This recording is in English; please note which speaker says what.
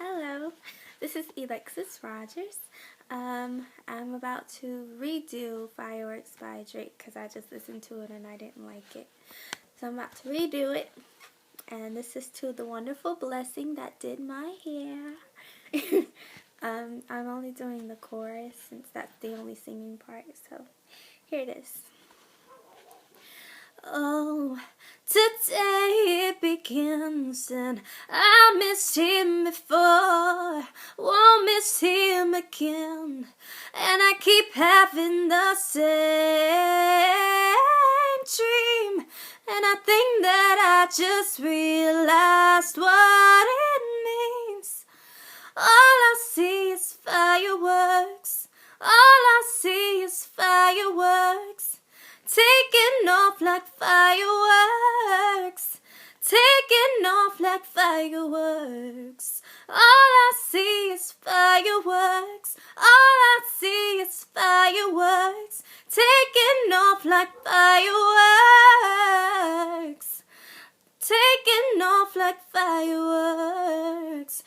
Speaker 1: Hello, this is Alexis Rogers. I'm about to redo Fireworks by Drake because I just listened to it and I didn't like it. So I'm about to redo it. And this is to the wonderful blessing that did my hair. I'm only doing the chorus since that's the only singing part. So here it is. Oh, today it begins and I missed him before, won't miss him again, and I keep having the same dream, and I think that I just realized what it means. All I see is fireworks, all I see is fireworks. Taking off like fireworks, taking off like fireworks. All I see is fireworks, all I see is fireworks. Taking off like fireworks, taking off like fireworks.